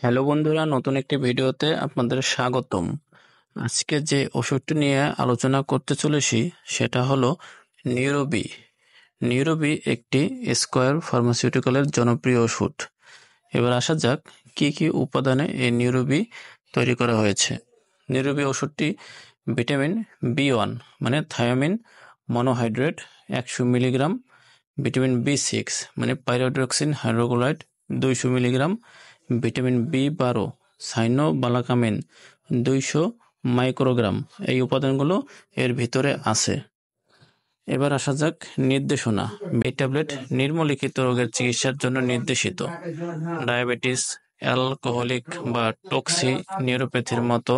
Hello বন্ধুরা, নতুন একটি ভিডিওতে আপনাদের স্বাগতম। আজকে যে ওষুধটি নিয়ে আলোচনা করতে চলেছি সেটা হলো নিউরোবি। নিউরোবি একটি স্কয়ার ফার্মাসিউটিক্যালের জনপ্রিয় ওষুধ। এবার আসা যাক কি কি উপাদানে এই নিউরোবি তৈরি করা হয়েছে। নিউরোবি ওষুধটি ভিটামিন B1 মানে thymine monohydrate 100 milligram, vitamin B6 মানে pyridoxine hydrochloride 200 milligram, vitamin B12 সাইনোবালাকামিন 200 microgram, এই উপাদানগুলো এর ভিতরে আছে। এবার আসা যাক নির্দেশনা। এই ট্যাবলেট নিম্নলিখিত রোগের চিকিৎসার জন্য নির্দেশিত: ডায়াবেটিস, অ্যালকোহলিক বা টক্সি নিউরোপ্যাথির মতো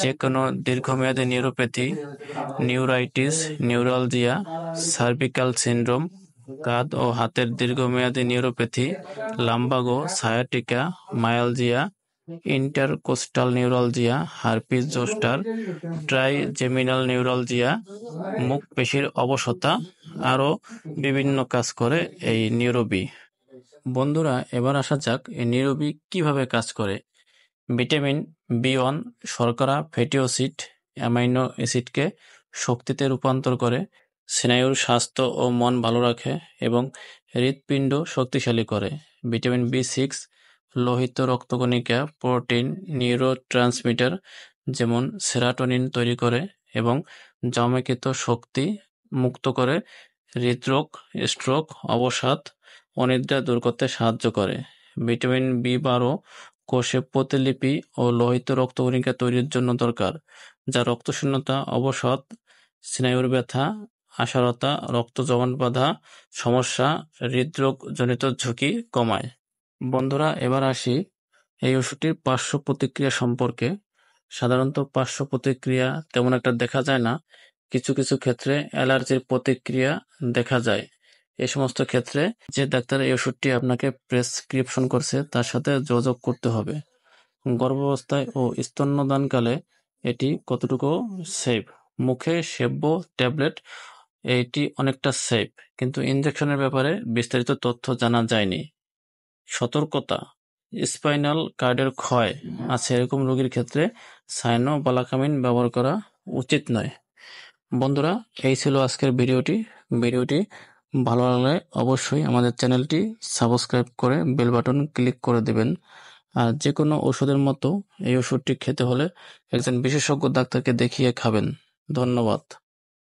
যে কোনো দীর্ঘমেয়াদী neuropathy, neuritis, neuralgia, cervical syndrome, কাঁধ ও হাতের দীর্ঘমেয়াদী neuropathy, lumbago, sciatica, myalgia, intercostal neuralgia, herpes zoster, trigeminal neuralgia, মুখ পেশির অবশতা, আরও বিভিন্ন কাজ করে এই নিউরোবি। বন্ধুরা, এবার আসা যাক এই নিউরোবি কিভাবে কাজ করে। ভিটামিন B1 শর্করা, ফ্যাটি অ্যাসিড, অ্যামাইনো অ্যাসিডকে শক্তিতে রূপান্তর করে, স্নায়ুর স্বাস্থ্য ও মন ভালো রাখে এবং হৃৎপিণ্ড শক্তিশালী করে। ভিটামিন B6 লোহিত রক্তকণিকা, প্রোটিন, নিউরোট্রান্সমিটার যেমন সেরাটোনিন তৈরি করে এবং জমাকৃত শক্তি মুক্ত করে হৃদরোগ, স্ট্রোক, অবসাদ, অনিদ্রা দূর করতে সাহায্য করে। ভিটামিন B12 কোষে প্রতিলিপি ও লোহিত রক্তকণিকা তৈরির জন্য দরকার, যা রক্তশূন্যতা, অবসাদ, স্নায়ুর ব্যথা, আশারতা, রক্ত জমাট বাঁধা সমস্যা, হৃদরোগজনিত ঝুঁকি কমায়। বন্ধুরা, এবার আসি এই ওষুধটির পার্শ্ব প্রতিক্রিয়া সম্পর্কে। সাধারণত পার্শ্ব প্রতিক্রিয়া তেমন একটা দেখা যায় না। কিছু কিছু ক্ষেত্রে অ্যালার্জির প্রতিক্রিয়া দেখা যায়। এই সমস্ত ক্ষেত্রে যে ডাক্তার এই ওষুধটি আপনাকে প্রেসক্রিপশন করছে তার সাথে যোগাযোগ করতে হবে। গর্ভাবস্থায় ও স্তন্যদানকালে এটি কতটুকু সেফ? মুখে সেব্য ট্যাবলেট এটি অনেকটা সেফ, কিন্তু ইনজেকশনের ব্যাপারে বিস্তারিত তথ্য জানা যায়নি। সতর্কতা: স্পাইনাল কার্ডের ক্ষয় আছে এরকম রোগীর ক্ষেত্রে সাইনোবালাকামিন ব্যবহার করা উচিত নয়। বন্ধুরা, এই ছিল আজকের ভিডিওটি ভালো লাগলে অবশ্যই আমাদের চ্যানেলটি সাবস্ক্রাইব করে বেল বাটন ক্লিক করে দেবেন। আর যে কোনো ওষুধের মতো এই ওষুধটি খেতে হলে একজন বিশেষজ্ঞ ডাক্তারকে দেখিয়ে খাবেন। ধন্যবাদ।